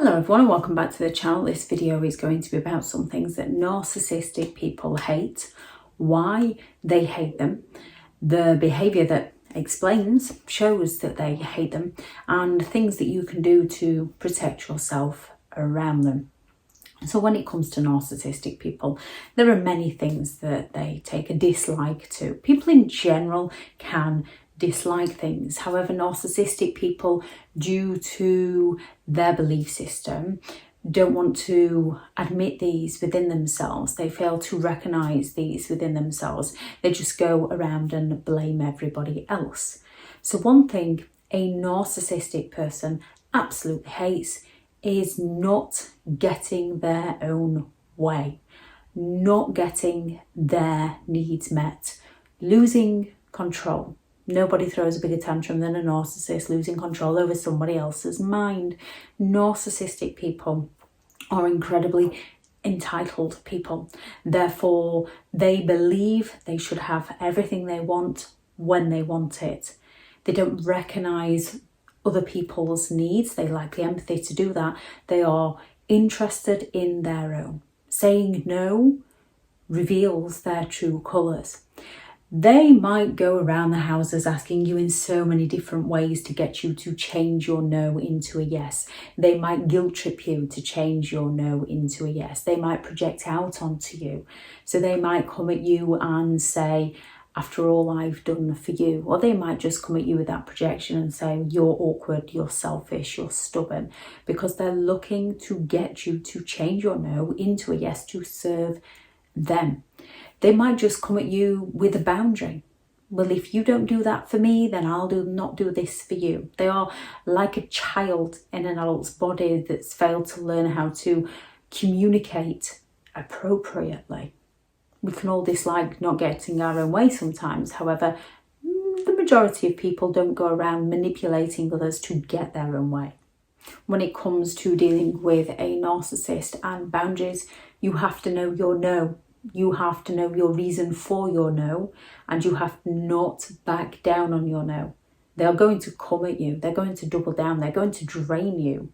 Hello everyone and welcome back to the channel. This video is going to be about some things that narcissistic people hate, why they hate them, the behaviour that shows that they hate them, and things that you can do to protect yourself around them. So when it comes to narcissistic people, there are many things that they take a dislike to. People in general can dislike things. However, narcissistic people, due to their belief system, don't want to admit these within themselves. They fail to recognize these within themselves. They just go around and blame everybody else. So one thing a narcissistic person absolutely hates is not getting their own way, not getting their needs met, losing control. Nobody throws a bigger tantrum than a narcissist losing control over somebody else's mind. Narcissistic people are incredibly entitled people. Therefore, they believe they should have everything they want when they want it. They don't recognize other people's needs. They lack the empathy to do that. They are interested in their own. Saying no reveals their true colours. They might go around the houses asking you in so many different ways to get you to change your no into a yes. They might guilt trip you to change your no into a yes. They might project out onto you. So they might come at you and say, after all I've done for you. Or they might just come at you with that projection and say, you're awkward, you're selfish, you're stubborn. Because they're looking to get you to change your no into a yes to serve them. They might just come at you with a boundary. Well, if you don't do that for me, then I'll not do this for you. They are like a child in an adult's body that's failed to learn how to communicate appropriately. We can all dislike not getting our own way sometimes. However, the majority of people don't go around manipulating others to get their own way. When it comes to dealing with a narcissist and boundaries, you have to know your no. You have to know your reason for your no, and you have to not back down on your no. They are going to come at you. They're going to double down. They're going to drain you.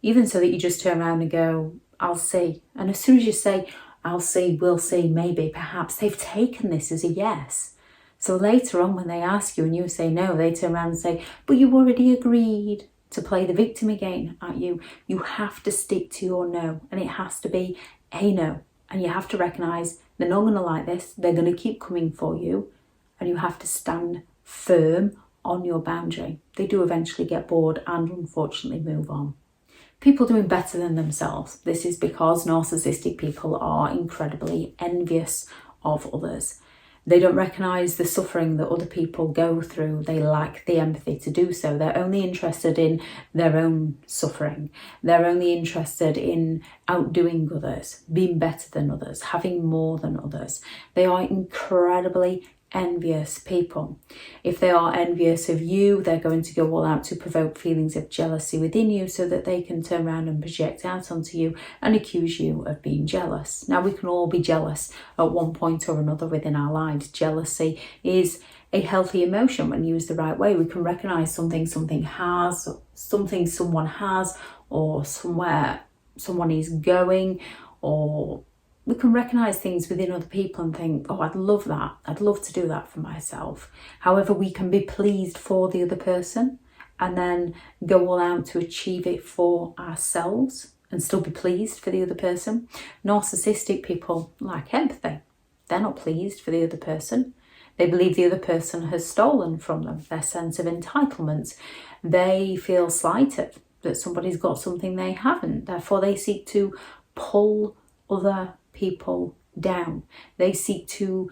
Even so that you just turn around and go, I'll see. And as soon as you say, I'll see, we'll see, maybe, perhaps, they've taken this as a yes. So later on when they ask you and you say no, they turn around and say, but you already agreed, to play the victim again at you. You have to stick to your no, and it has to be a no. And you have to recognise they're not going to like this. They're going to keep coming for you. And you have to stand firm on your boundary. They do eventually get bored and unfortunately move on. People doing better than themselves. This is because narcissistic people are incredibly envious of others. They don't recognise the suffering that other people go through. They lack the empathy to do so. They're only interested in their own suffering. They're only interested in outdoing others, being better than others, having more than others. They are incredibly envious people. If they are envious of you, they're going to go all out to provoke feelings of jealousy within you so that they can turn around and project out onto you and accuse you of being jealous. Now, we can all be jealous at one point or another within our lives. Jealousy is a healthy emotion when used the right way. We can recognise something someone has, or somewhere someone is going, or we can recognise things within other people and think, oh, I'd love that. I'd love to do that for myself. However, we can be pleased for the other person and then go all out to achieve it for ourselves and still be pleased for the other person. Narcissistic people lack empathy. They're not pleased for the other person. They believe the other person has stolen from them, their sense of entitlement. They feel slighted that somebody's got something they haven't. Therefore, they seek to pull other people down. They seek to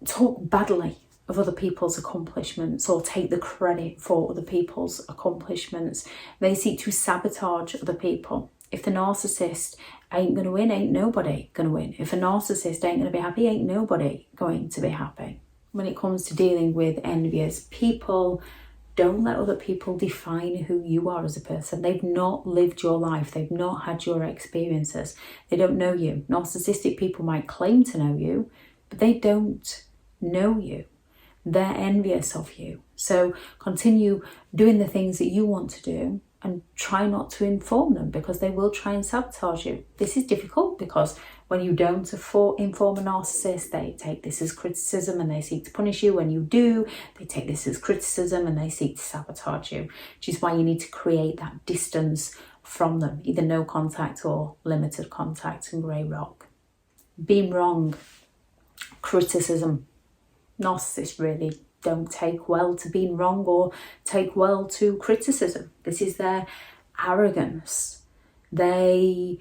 talk badly of other people's accomplishments or take the credit for other people's accomplishments. They seek to sabotage other people. If the narcissist ain't going to win, ain't nobody going to win. If a narcissist ain't going to be happy, ain't nobody going to be happy. When it comes to dealing with envious people, don't let other people define who you are as a person. They've not lived your life. They've not had your experiences. They don't know you. Narcissistic people might claim to know you, but they don't know you. They're envious of you. So continue doing the things that you want to do and try not to inform them, because they will try and sabotage you. This is difficult because when you don't inform a narcissist, they take this as criticism and they seek to punish you. When you do, they take this as criticism and they seek to sabotage you, which is why you need to create that distance from them, either no contact or limited contact and grey rock. Being wrong, criticism. Narcissists really don't take well to being wrong or take well to criticism. This is their arrogance. They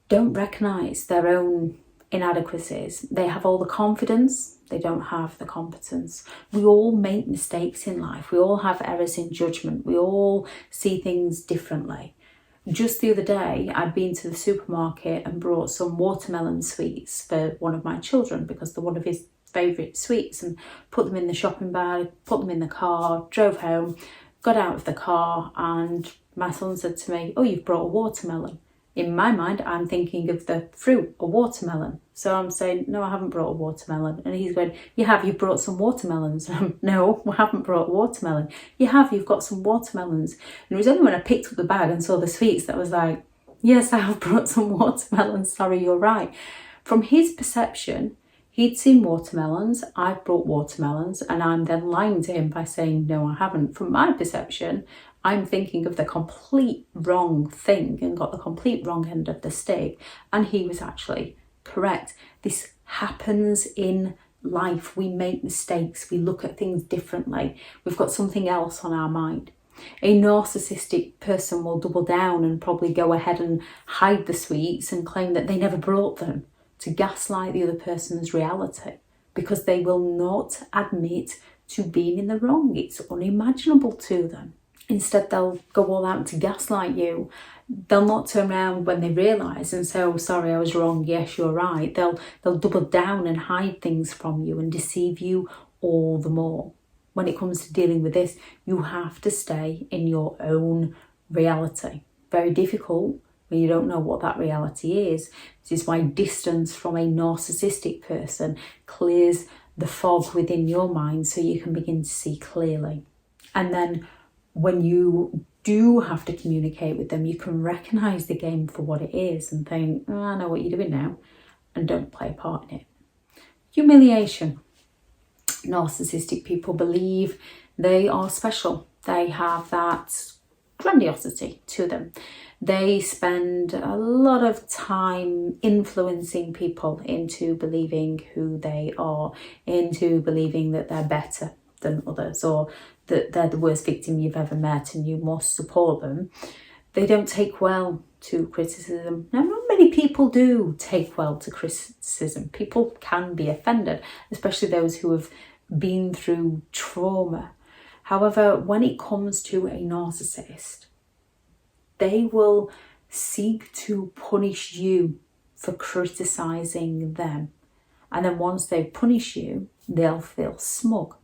don't recognise their own inadequacies. They have all the confidence, they don't have the competence. We all make mistakes in life. We all have errors in judgment. We all see things differently. Just the other day, I'd been to the supermarket and brought some watermelon sweets for one of my children because they're one of his favourite sweets, and put them in the shopping bag, put them in the car, drove home, got out of the car, and my son said to me, "Oh, you've brought a watermelon." In my mind, I'm thinking of the fruit, a watermelon. So I'm saying, "No, I haven't brought a watermelon." And he's going, you've brought some watermelons." "No, I haven't brought a watermelon." You've got some watermelons." And it was only when I picked up the bag and saw the sweets that I was like, "Yes, I have brought some watermelons. Sorry, you're right." From his perception, he'd seen watermelons, I've brought watermelons, and I'm then lying to him by saying, "No, I haven't." From my perception, I'm thinking of the complete wrong thing and got the complete wrong end of the stick, and he was actually correct. This happens in life. We make mistakes. We look at things differently. We've got something else on our mind. A narcissistic person will double down and probably go ahead and hide the sweets and claim that they never brought them, to gaslight the other person's reality, because they will not admit to being in the wrong. It's unimaginable to them. Instead, they'll go all out to gaslight you. They'll not turn around when they realise and say, "Oh, sorry, I was wrong. Yes, you're right." They'll double down and hide things from you and deceive you all the more. When it comes to dealing with this, you have to stay in your own reality. Very difficult when you don't know what that reality is. This is why distance from a narcissistic person clears the fog within your mind so you can begin to see clearly. And then when you do have to communicate with them, you can recognise the game for what it is and think, "Oh, I know what you're doing now," and don't play a part in it. Humiliation. Narcissistic people believe they are special. They have that grandiosity to them. They spend a lot of time influencing people into believing who they are, into believing that they're better than others, or that they're the worst victim you've ever met and you must support them. They don't take well to criticism. Now, not many people do take well to criticism. People can be offended, especially those who have been through trauma. However, when it comes to a narcissist, they will seek to punish you for criticising them. And then once they punish you, they'll feel smug.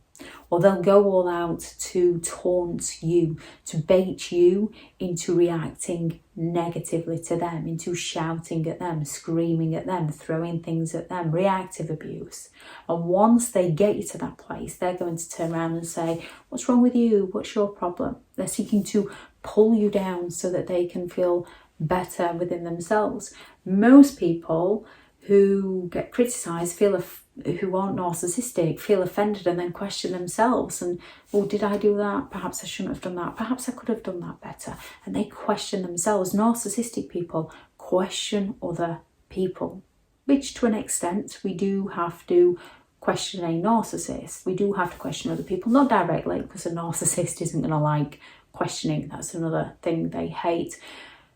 Or they'll go all out to taunt you, to bait you into reacting negatively to them, into shouting at them, screaming at them, throwing things at them, reactive abuse. And once they get you to that place, they're going to turn around and say, "What's wrong with you? What's your problem?" They're seeking to pull you down so that they can feel better within themselves. Most people who get criticised who aren't narcissistic feel offended and then question themselves and, "Oh, did I do that? Perhaps I shouldn't have done that. Perhaps I could have done that better." And they question themselves. Narcissistic people question other people, which to an extent we do have to question a narcissist. We do have to question other people, not directly, because a narcissist isn't going to like questioning. That's another thing they hate.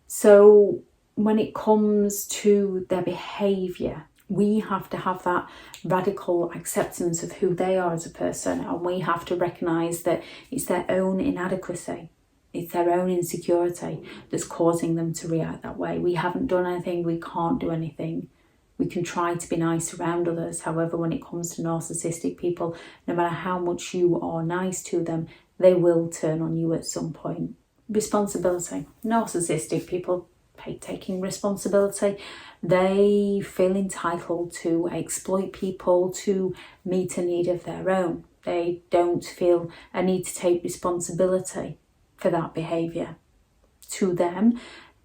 So when it comes to their behaviour, we have to have that radical acceptance of who they are as a person, and we have to recognise that it's their own inadequacy, it's their own insecurity that's causing them to react that way. We haven't done anything, we can't do anything. We can try to be nice around others. However, when it comes to narcissistic people, no matter how much you are nice to them, they will turn on you at some point. Responsibility. Narcissistic people hate taking responsibility. They feel entitled to exploit people to meet a need of their own. They don't feel a need to take responsibility for that behaviour. to them,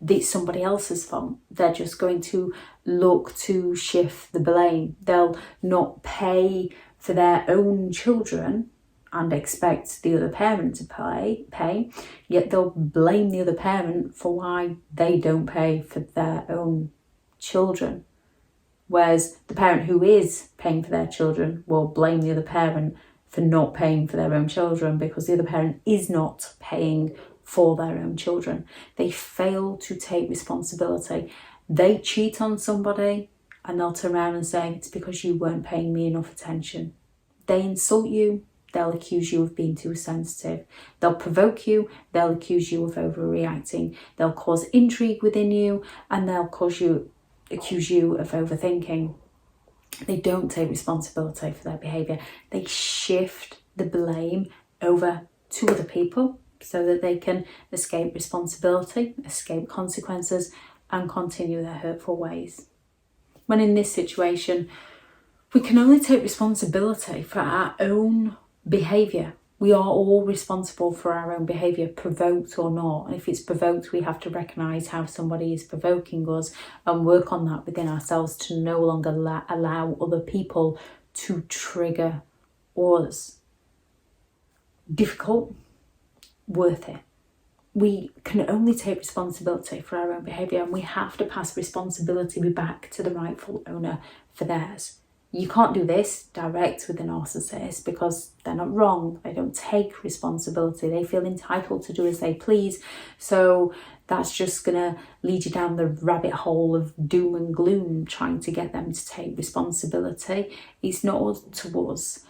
it's somebody else's fault. They're just going to look to shift the blame. They'll not pay for their own children and expect the other parent to pay, yet they'll blame the other parent for why they don't pay for their own children. Whereas the parent who is paying for their children will blame the other parent for not paying for their own children because the other parent is not paying for their own children. They fail to take responsibility. They cheat on somebody and they'll turn around and say, it's because you weren't paying me enough attention. They insult you, they'll accuse you of being too sensitive. They'll provoke you, they'll accuse you of overreacting. They'll cause intrigue within you and they'll accuse you of overthinking. They don't take responsibility for their behaviour. They shift the blame over to other people so that they can escape responsibility, escape consequences, and continue their hurtful ways. When in this situation, we can only take responsibility for our own behaviour. We are all responsible for our own behaviour, provoked or not. And if it's provoked, we have to recognise how somebody is provoking us and work on that within ourselves to no longer allow other people to trigger us. Difficult, worth it. We can only take responsibility for our own behaviour and we have to pass responsibility back to the rightful owner for theirs. You can't do this direct with a narcissist because they're not wrong. They don't take responsibility. They feel entitled to do as they please. So that's just going to lead you down the rabbit hole of doom and gloom, trying to get them to take responsibility. It's not up to us.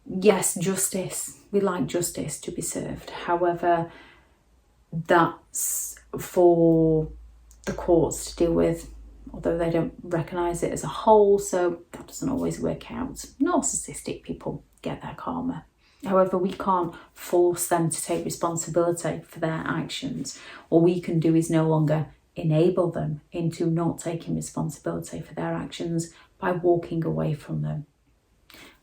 Yes, justice. We like justice to be served. However, that's for the courts to deal with, although they don't recognise it as a whole, so that doesn't always work out. Narcissistic people get their karma. However, we can't force them to take responsibility for their actions. All we can do is no longer enable them into not taking responsibility for their actions by walking away from them.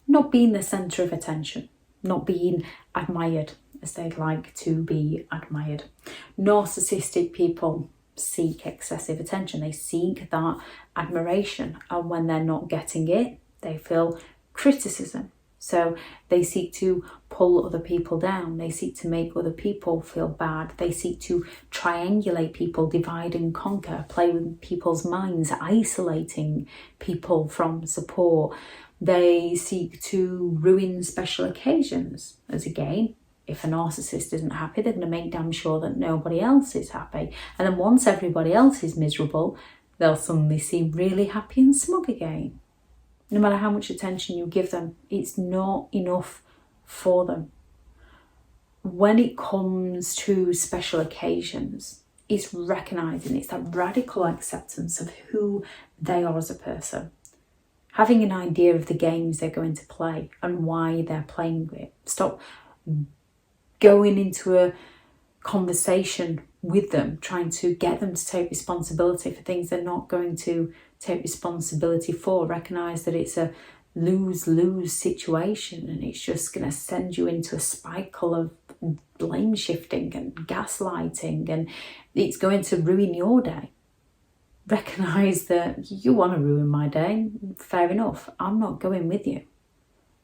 Not being the centre of attention, not being admired as they'd like to be admired. Narcissistic people seek excessive attention. They seek that admiration, and when they're not getting it, they feel criticism. So they seek to pull other people down. They seek to make other people feel bad. They seek to triangulate people, divide and conquer, play with people's minds, isolating people from support. They seek to ruin special occasions, as again, if a narcissist isn't happy, they're going to make damn sure that nobody else is happy. And then once everybody else is miserable, they'll suddenly seem really happy and smug again. No matter how much attention you give them, it's not enough for them. When it comes to special occasions, it's recognising, it's that radical acceptance of who they are as a person. Having an idea of the games they're going to play and why they're playing it. Stop going into a conversation with them, trying to get them to take responsibility for things they're not going to take responsibility for. Recognise that it's a lose-lose situation and it's just going to send you into a cycle of blame shifting and gaslighting, and it's going to ruin your day. Recognise that you want to ruin my day, fair enough, I'm not going with you,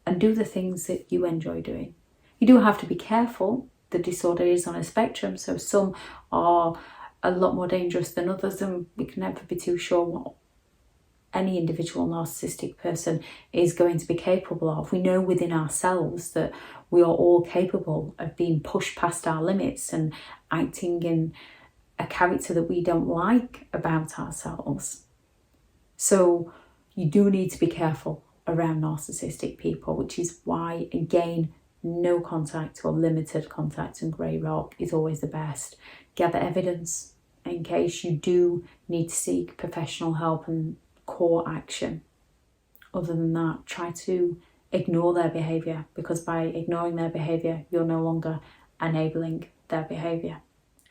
and do the things that you enjoy doing. You do have to be careful. The disorder is on a spectrum, so some are a lot more dangerous than others, and we can never be too sure what any individual narcissistic person is going to be capable of. We know within ourselves that we are all capable of being pushed past our limits and acting in a character that we don't like about ourselves. So you do need to be careful around narcissistic people, which is why, again, no contact or limited contact and grey rock is always the best. Gather evidence in case you do need to seek professional help and core action. Other than that, try to ignore their behaviour, because by ignoring their behaviour, you're no longer enabling their behaviour.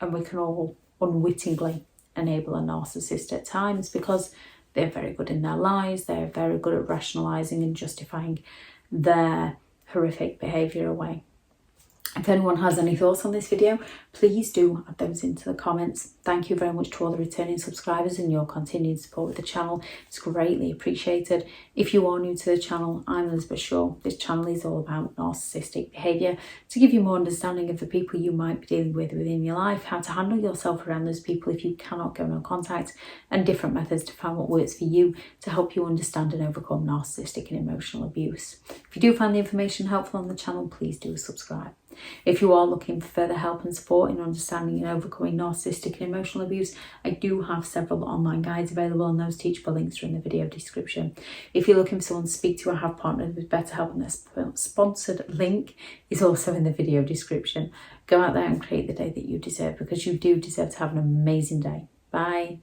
And we can all unwittingly enable a narcissist at times because they're very good in their lies, they're very good at rationalising and justifying their horrific behaviour away. If anyone has any thoughts on this video, please do add those into the comments. Thank you very much to all the returning subscribers and your continued support with the channel. It's greatly appreciated. If you are new to the channel, I'm Elizabeth Shaw. This channel is all about narcissistic behaviour to give you more understanding of the people you might be dealing with within your life, how to handle yourself around those people if you cannot go no contact, and different methods to find what works for you to help you understand and overcome narcissistic and emotional abuse. If you do find the information helpful on the channel, please do subscribe. If you are looking for further help and support in understanding and overcoming narcissistic and emotional abuse, I do have several online guides available, and those teachable links are in the video description. If you're looking for someone to speak to, I have partnered with BetterHelp, and their sponsored link is also in the video description. Go out there and create the day that you deserve, because you do deserve to have an amazing day. Bye.